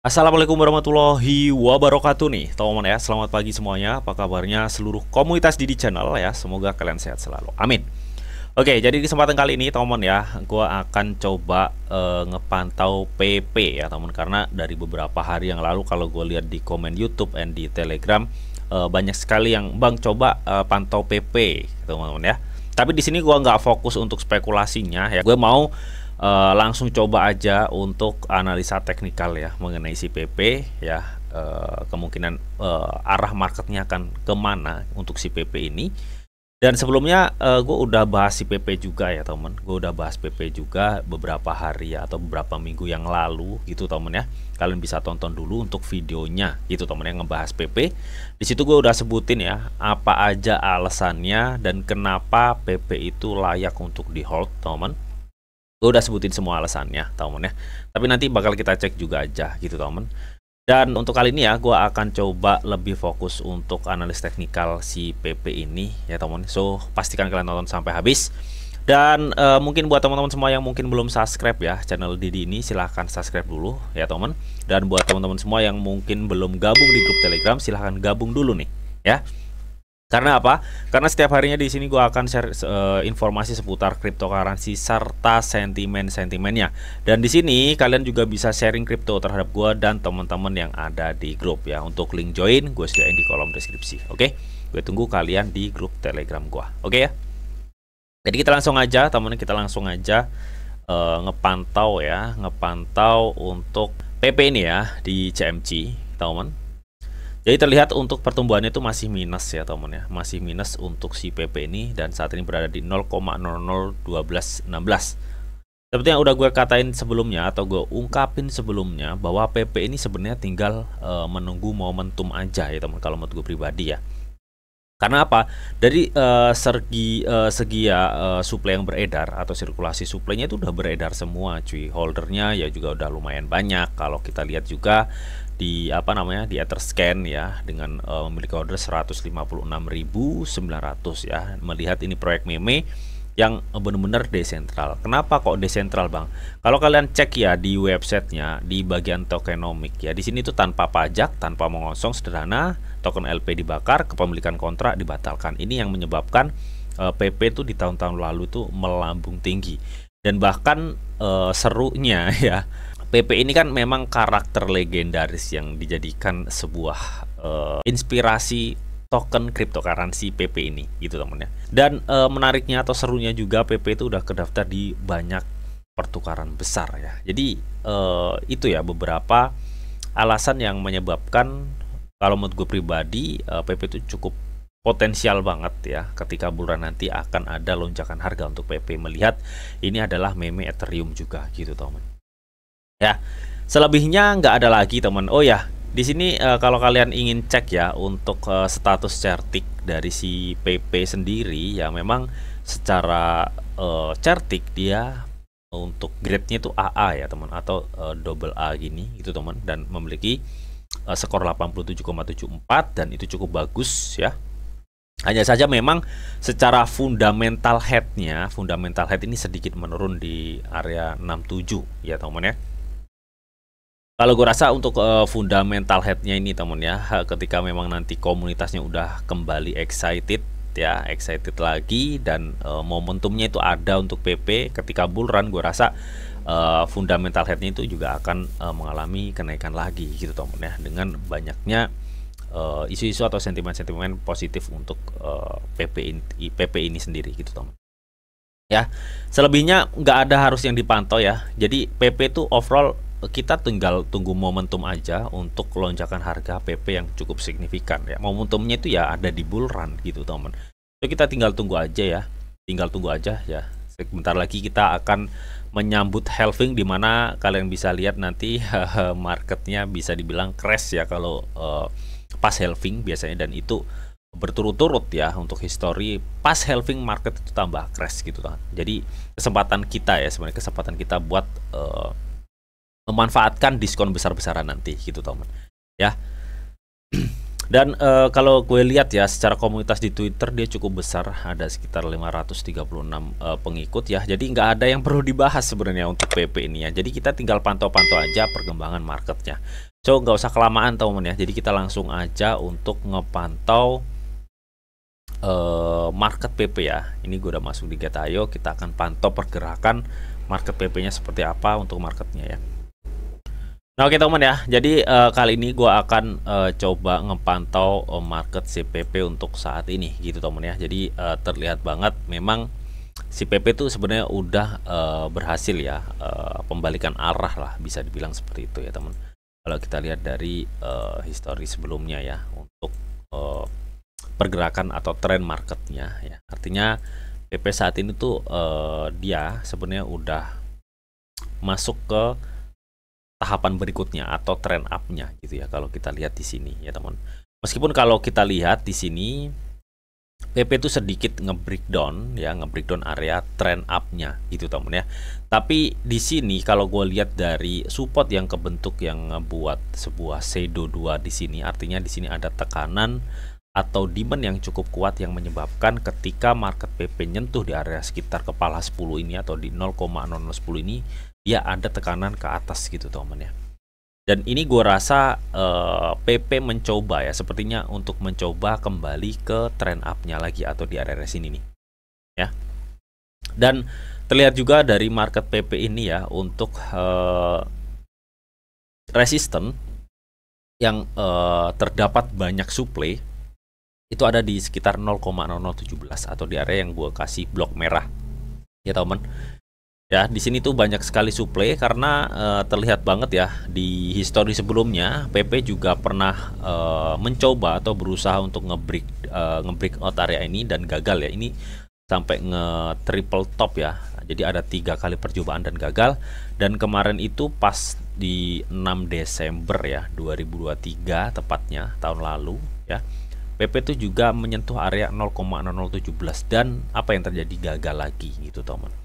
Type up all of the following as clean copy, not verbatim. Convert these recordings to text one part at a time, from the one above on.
Assalamualaikum warahmatullahi wabarakatuh nih teman-teman ya. Selamat pagi semuanya. Apa kabarnya seluruh komunitas Didi Channel ya. Semoga kalian sehat selalu. Amin. Oke, jadi di kesempatan kali ini teman-teman ya, gua akan coba ngepantau PP ya teman, karena dari beberapa hari yang lalu kalau gue lihat di komen YouTube dan di Telegram banyak sekali yang Bang coba pantau PP teman-teman ya. Tapi di sini gua nggak fokus untuk spekulasinya ya. Gue mau langsung coba aja untuk analisa teknikal ya mengenai si PP ya, kemungkinan arah marketnya akan kemana untuk si PP ini. Dan sebelumnya gue udah bahas si PP juga ya temen, gue udah bahas PP juga beberapa hari ya, atau beberapa minggu yang lalu gitu temen ya. Kalian bisa tonton dulu untuk videonya gitu temen yang ngebahas PP. Di situ gue udah sebutin ya apa aja alasannya dan kenapa PP itu layak untuk di hold temen. Gue udah sebutin semua alasannya temen ya, tapi nanti bakal kita cek juga aja gitu temen. Dan untuk kali ini ya gue akan coba lebih fokus untuk analis teknikal si PP ini ya temen. So pastikan kalian nonton sampai habis. Dan mungkin buat teman-teman semua yang mungkin belum subscribe ya channel Didi ini, silahkan subscribe dulu ya temen. Dan buat teman-teman semua yang mungkin belum gabung di grup Telegram, silahkan gabung dulu nih ya. Karena apa? Karena setiap harinya di sini gue akan share informasi seputar cryptocurrency serta sentimen-sentimennya. Dan di sini kalian juga bisa sharing kripto terhadap gue dan teman-teman yang ada di grup ya. Untuk link join gue sediain di kolom deskripsi. Oke? Gue tunggu kalian di grup Telegram gue. Oke ya? Jadi kita langsung aja, teman-teman, kita langsung aja ngepantau ya, ngepantau untuk PP ini ya di CMC, teman-teman. Jadi terlihat untuk pertumbuhannya itu masih minus ya teman ya, masih minus untuk si PP ini, dan saat ini berada di 0,001216. Seperti yang udah gue katain sebelumnya atau gue ungkapin sebelumnya, bahwa PP ini sebenarnya tinggal menunggu momentum aja ya teman, kalau menurut gue pribadi ya. Karena apa? Dari segi supply yang beredar atau sirkulasi suplainya itu udah beredar semua cuy. Holdernya ya juga udah lumayan banyak. Kalau kita lihat juga di di Etherscan ya, dengan memiliki order 156.900 ya. Melihat ini proyek meme yang benar-benar desentral. Kenapa kok desentral bang? Kalau kalian cek ya di websitenya di bagian tokenomic ya, di sini tuh tanpa pajak, tanpa mengosong, sederhana, token LP dibakar, kepemilikan kontrak dibatalkan. Ini yang menyebabkan PP tuh di tahun-tahun lalu tuh melambung tinggi. Dan bahkan serunya ya, PP ini kan memang karakter legendaris yang dijadikan sebuah inspirasi token cryptocurrency PP ini gitu temen ya. Dan menariknya atau serunya juga, PP itu udah kedaftar di banyak pertukaran besar ya. Jadi itu ya beberapa alasan yang menyebabkan kalau menurut gue pribadi PP itu cukup potensial banget ya ketika bulan nanti akan ada lonjakan harga untuk PP, melihat ini adalah meme Ethereum juga gitu teman. Ya, selebihnya nggak ada lagi teman. Oh ya, di sini kalau kalian ingin cek ya untuk status certik dari si PP sendiri ya, memang secara certik dia untuk grade-nya itu AA ya teman, atau double A gini gitu teman, dan memiliki skor 87,74 dan itu cukup bagus ya. Hanya saja memang secara fundamental head-nya, fundamental head ini sedikit menurun di area 67 ya teman ya. Kalau gue rasa untuk fundamental head-nya ini temen ya, ketika memang nanti komunitasnya udah kembali excited ya, excited lagi, dan momentumnya itu ada untuk PP ketika bull run, gue rasa fundamental head-nya itu juga akan mengalami kenaikan lagi gitu temen ya, dengan banyaknya isu-isu atau sentimen-sentimen positif untuk PP ini sendiri gitu temen ya. Selebihnya nggak ada harus yang dipantau ya. Jadi PP itu overall kita tinggal tunggu momentum aja untuk lonjakan harga PP yang cukup signifikan ya. Momentumnya itu ya ada di bull run gitu teman. So kita tinggal tunggu aja ya, tinggal tunggu aja ya. Sebentar lagi kita akan menyambut halving, dimana kalian bisa lihat nanti marketnya bisa dibilang crash ya kalau pas halving biasanya, dan itu berturut-turut ya untuk history pas halving market itu tambah crash gitu kan. Jadi kesempatan kita ya, sebenarnya kesempatan kita buat memanfaatkan diskon besar-besaran nanti gitu teman ya. Dan kalau gue lihat ya secara komunitas di Twitter dia cukup besar, ada sekitar 536 pengikut ya. Jadi nggak ada yang perlu dibahas sebenarnya untuk PP ini ya. Jadi kita tinggal pantau-pantau aja perkembangan marketnya. So nggak usah kelamaan teman-teman ya. Jadi kita langsung aja untuk ngepantau market PP ya. Ini gue udah masuk di Getayo. Kita akan pantau pergerakan market PP-nya seperti apa untuk marketnya ya. Nah oke teman ya. Jadi kali ini gue akan coba ngepantau market CPP untuk saat ini gitu teman ya. Jadi terlihat banget memang si PP itu sebenarnya udah berhasil ya pembalikan arah lah, bisa dibilang seperti itu ya teman. Kalau kita lihat dari histori sebelumnya ya untuk pergerakan atau tren marketnya ya, artinya PP saat ini tuh dia sebenarnya udah masuk ke tahapan berikutnya atau trend up-nya gitu ya kalau kita lihat di sini ya teman. Meskipun kalau kita lihat di sini PP itu sedikit nge-breakdown ya, nge-breakdown area trend up-nya gitu teman ya. Tapi di sini kalau gue lihat dari support yang kebentuk yang ngebuat sebuah shadow 2 di sini, artinya di sini ada tekanan atau demand yang cukup kuat yang menyebabkan ketika market PP nyentuh di area sekitar kepala 10 ini atau di 0,0010 ini, dia ada tekanan ke atas gitu teman ya. Dan ini gue rasa PP mencoba ya, sepertinya untuk mencoba kembali ke trend up-nya lagi atau di area sini nih ya. Dan terlihat juga dari market PP ini ya untuk resisten yang terdapat banyak supply itu ada di sekitar 0,0017 atau di area yang gue kasih blok merah ya teman. Ya, di sini tuh banyak sekali supply karena terlihat banget ya di histori sebelumnya PP juga pernah mencoba atau berusaha untuk nge-break out area ini dan gagal ya. Ini sampai nge-triple top ya. Jadi ada 3 kali percobaan dan gagal. Dan kemarin itu pas di 6 Desember ya 2023 tepatnya tahun lalu ya. PP itu juga menyentuh area 0,0017 dan apa yang terjadi gagal lagi gitu teman.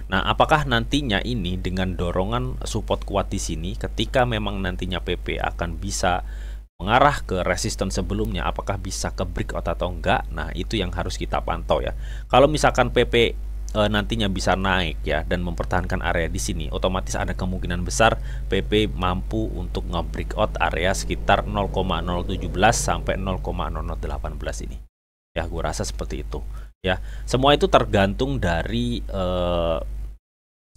Nah, apakah nantinya ini dengan dorongan support kuat di sini, ketika memang nantinya PP akan bisa mengarah ke resisten sebelumnya, apakah bisa ke breakout atau enggak? Nah, itu yang harus kita pantau ya. Kalau misalkan PP nantinya bisa naik ya dan mempertahankan area di sini, otomatis ada kemungkinan besar PP mampu untuk nge-breakout area sekitar 0,017 sampai 0,0018 ini. Ya, gue rasa seperti itu. Ya, semua itu tergantung dari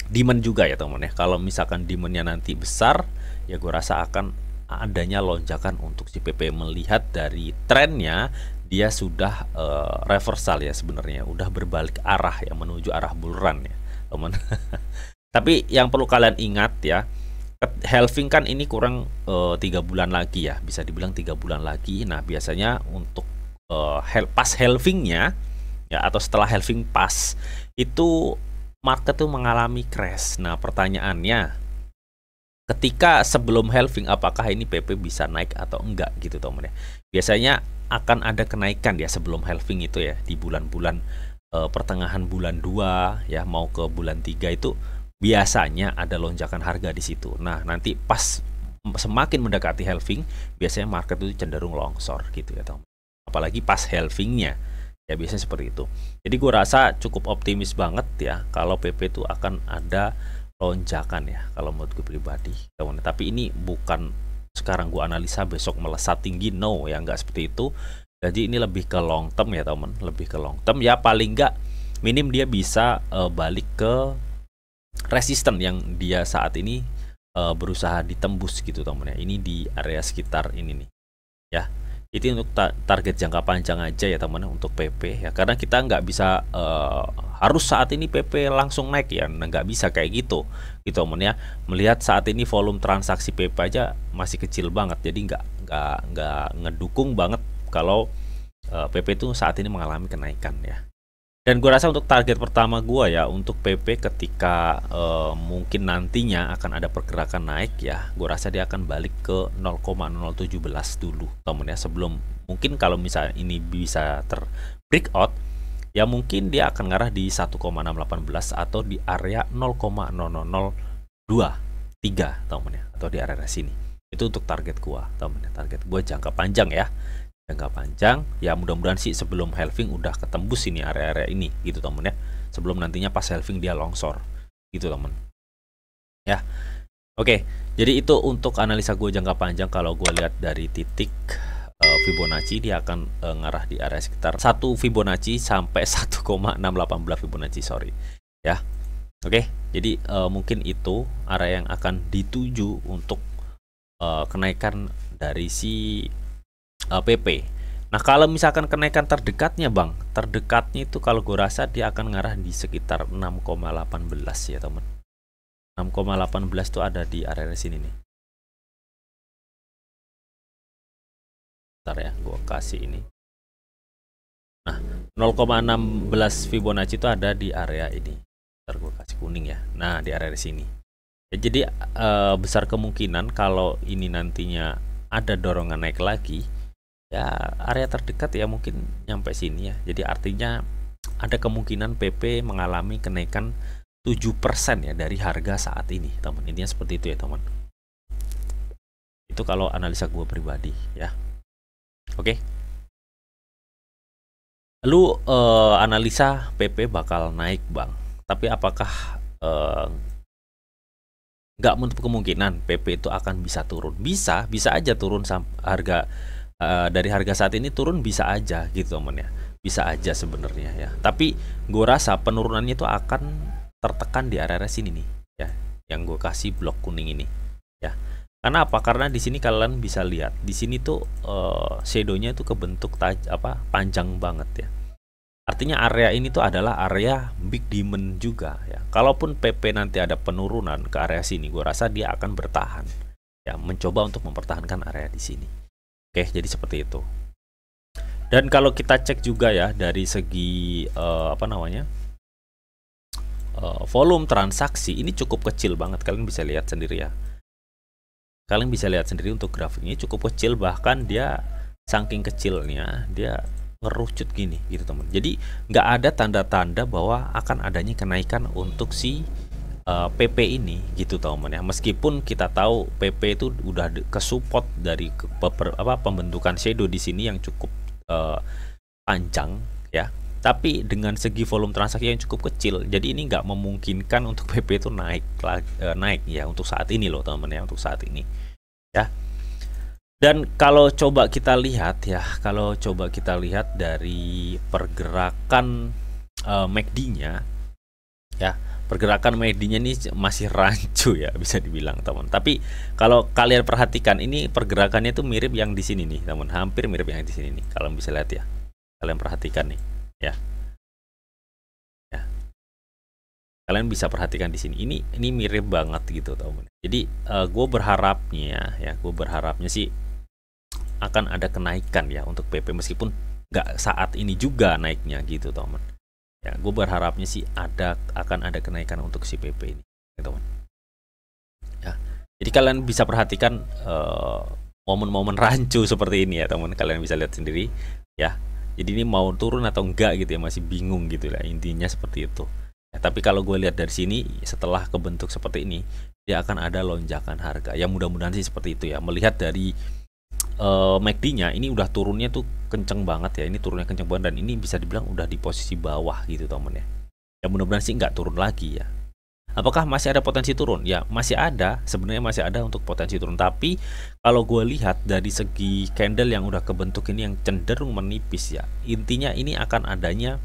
demand juga ya teman ya. Kalau misalkan demandnya nanti besar, ya gue rasa akan adanya lonjakan untuk si PP. Melihat dari trennya, dia sudah reversal ya sebenarnya, udah berbalik arah ya menuju arah bull run ya teman. Tapi yang perlu kalian ingat ya, halving kan ini kurang 3 bulan lagi ya, bisa dibilang 3 bulan lagi. Nah biasanya untuk pas halvingnya ya atau setelah halving pas itu market tuh mengalami crash. Nah pertanyaannya, ketika sebelum halving apakah ini PP bisa naik atau enggak gitu teman ya. Biasanya akan ada kenaikan ya sebelum halving itu ya, di bulan-bulan pertengahan bulan 2 ya mau ke bulan 3 itu biasanya ada lonjakan harga di situ. Nah nanti pas semakin mendekati halving biasanya market itu cenderung longsor gitu ya teman. Apalagi pas halvingnya ya, biasanya seperti itu. Jadi gue rasa cukup optimis banget ya kalau PP itu akan ada lonjakan ya kalau menurut gue pribadi teman. Tapi ini bukan sekarang gue analisa besok melesat tinggi, no ya, nggak seperti itu. Jadi ini lebih ke long term ya teman, lebih ke long term ya. Paling nggak minim dia bisa balik ke resisten yang dia saat ini berusaha ditembus gitu teman ya. Ini di area sekitar ini nih ya. Itu untuk target jangka panjang aja ya teman untuk PP ya, karena kita nggak bisa harus saat ini PP langsung naik ya, nggak bisa kayak gitu teman ya. Melihat saat ini volume transaksi PP aja masih kecil banget, jadi nggak ngedukung banget kalau PP itu saat ini mengalami kenaikan ya. Dan gue rasa untuk target pertama gue ya untuk PP ketika mungkin nantinya akan ada pergerakan naik ya, gue rasa dia akan balik ke 0,017 dulu temen ya, sebelum mungkin kalau misalnya ini bisa ter breakout ya mungkin dia akan ngarah di 1,618 atau di area 0,0023 temen ya, atau di area sini. Itu untuk target gue temen ya, target gue jangka panjang ya, jangka panjang ya. Mudah-mudahan sih sebelum halving udah ketembus ini area-area ini gitu temen ya, sebelum nantinya pas halving dia longsor gitu temen ya. Oke, jadi itu untuk analisa gue jangka panjang. Kalau gue lihat dari titik Fibonacci, dia akan ngarah di area sekitar 1 Fibonacci sampai 1,618 Fibonacci, sorry ya. Oke, jadi mungkin itu area yang akan dituju untuk kenaikan dari si PP. Nah, kalau misalkan kenaikan terdekatnya Bang, terdekatnya itu kalau gue rasa dia akan ngarah di sekitar 6,18 ya teman. 6,18 itu ada di area sini nih. Bentar ya, gue kasih ini. Nah, 0,16 Fibonacci itu ada di area ini. Bentar gue kasih kuning ya. Nah, di area sini. Ya, jadi besar kemungkinan kalau ini nantinya ada dorongan naik lagi, ya area terdekat ya mungkin nyampe sini ya. Jadi artinya ada kemungkinan PP mengalami kenaikan 7% ya dari harga saat ini, teman. Intinya seperti itu ya, teman. Itu kalau analisa gue pribadi ya. Oke. Lu analisa PP bakal naik, Bang. Tapi apakah nggak menutup kemungkinan PP itu akan bisa turun? Bisa aja turun harga dari harga saat ini turun, bisa aja gitu, teman ya. Bisa aja sebenarnya ya. Tapi gue rasa penurunannya itu akan tertekan di area sini nih ya, yang gue kasih blok kuning ini ya. Karena apa? Karena di sini kalian bisa lihat di sini tuh shadownya itu kebentuk panjang banget ya. Artinya area ini tuh adalah area big demand juga ya. Kalaupun PP nanti ada penurunan ke area sini, gue rasa dia akan bertahan ya, mencoba untuk mempertahankan area di sini. Oke, jadi seperti itu. Dan kalau kita cek juga ya dari segi volume transaksi ini cukup kecil banget, kalian bisa lihat sendiri ya. Kalian bisa lihat sendiri untuk grafiknya cukup kecil, bahkan dia saking kecilnya dia ngerucut gini gitu teman. Jadi nggak ada tanda-tanda bahwa akan adanya kenaikan untuk si PP ini gitu teman ya. Meskipun kita tahu PP itu udah kesupport dari pembentukan shadow di sini yang cukup panjang ya. Tapi dengan segi volume transaksi yang cukup kecil, jadi ini nggak memungkinkan untuk PP itu naik ya untuk saat ini loh teman-teman ya, untuk saat ini ya. Dan kalau coba kita lihat ya, dari pergerakan MACD-nya ya, pergerakan MACD-nya ini masih rancu ya, bisa dibilang teman. Tapi kalau kalian perhatikan ini pergerakannya itu mirip yang di sini nih teman, hampir mirip yang di sini nih. Kalian bisa lihat ya, kalian perhatikan nih. Ya, kalian bisa perhatikan di sini. Ini mirip banget gitu, teman. Jadi gue berharapnya sih akan ada kenaikan ya untuk PP, meskipun nggak saat ini juga naiknya gitu, teman. Ya, gue berharapnya sih akan ada kenaikan untuk si PP ini, teman. Ya, jadi kalian bisa perhatikan momen-momen rancu seperti ini ya, teman. Kalian bisa lihat sendiri ya. Jadi ini mau turun atau enggak gitu ya, masih bingung gitu lah, intinya seperti itu ya. Tapi kalau gue lihat dari sini, setelah kebentuk seperti ini, dia akan ada lonjakan harga ya, mudah-mudahan sih seperti itu ya. Melihat dari MACD-nya ini udah turunnya tuh kenceng banget ya, ini turunnya kenceng banget, dan ini bisa dibilang udah di posisi bawah gitu temen ya. Ya mudah-mudahan sih nggak turun lagi ya. Apakah masih ada potensi turun? Ya masih ada, sebenarnya masih ada untuk potensi turun. Tapi kalau gue lihat dari segi candle yang udah kebentuk ini yang cenderung menipis ya, intinya ini akan adanya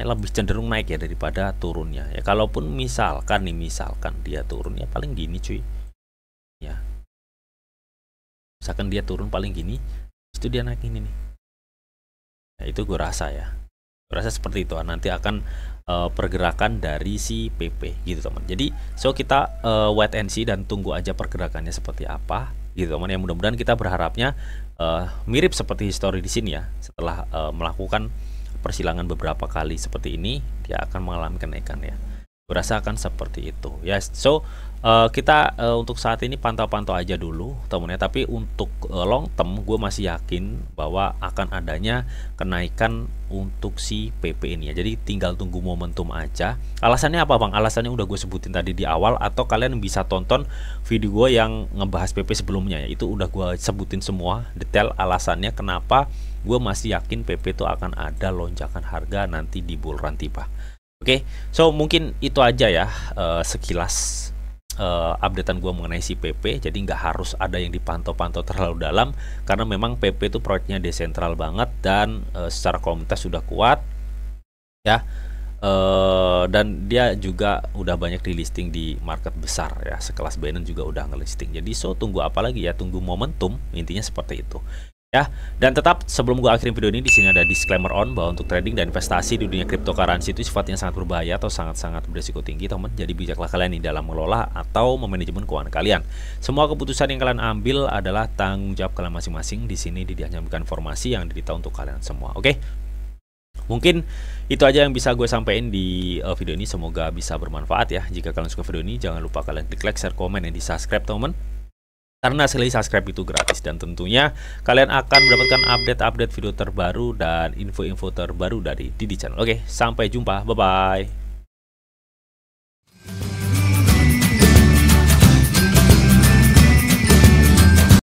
lebih cenderung naik ya daripada turunnya ya. Kalaupun misalkan dia turun ya paling gini cuy ya, misalkan dia turun paling gini, itu dia naik ini nih. Nah, itu gue rasa seperti itu nanti akan pergerakan dari si PP gitu teman. Jadi kita wait and see dan tunggu aja pergerakannya seperti apa gitu teman. Yang mudah-mudahan kita berharapnya mirip seperti histori di sini ya. Setelah melakukan persilangan beberapa kali seperti ini, dia akan mengalami kenaikan ya. Berasa akan seperti itu ya. Kita untuk saat ini pantau-pantau aja dulu teman ya. Tapi untuk long term gue masih yakin bahwa akan adanya kenaikan untuk si PP ini ya. Jadi tinggal tunggu momentum aja. Alasannya apa bang? Alasannya udah gue sebutin tadi di awal, atau kalian bisa tonton video gue yang ngebahas PP sebelumnya ya. Itu udah gue sebutin semua detail alasannya kenapa gue masih yakin PP itu akan ada lonjakan harga nanti di bull run tiba. Oke, mungkin itu aja ya sekilas updatean gue mengenai si PP, jadi nggak harus ada yang dipantau-pantau terlalu dalam karena memang PP itu proyeknya desentral banget dan secara komunitas sudah kuat ya. Dan dia juga udah banyak di listing di market besar ya, sekelas Binance juga udah ngelisting. Jadi tunggu apa lagi ya, tunggu momentum, intinya seperti itu ya. Dan tetap sebelum gua akhirin video ini, di sini ada disclaimer on bahwa untuk trading dan investasi di dunia cryptocurrency itu sifatnya sangat berbahaya atau sangat-sangat berisiko tinggi teman. Jadi bijaklah kalian di dalam mengelola atau memanajemen keuangan kalian. Semua keputusan yang kalian ambil adalah tanggung jawab kalian masing-masing. Di sini hanya memberikan informasi yang diberitahu untuk kalian semua. Oke? Mungkin itu aja yang bisa gue sampaikan di video ini. Semoga bisa bermanfaat ya. Jika kalian suka video ini, jangan lupa kalian klik like, share, komen, dan di subscribe teman. Karena sekali subscribe itu gratis dan tentunya kalian akan mendapatkan update-update video terbaru dan info-info terbaru dari Didi Channel. Oke, sampai jumpa. Bye-bye.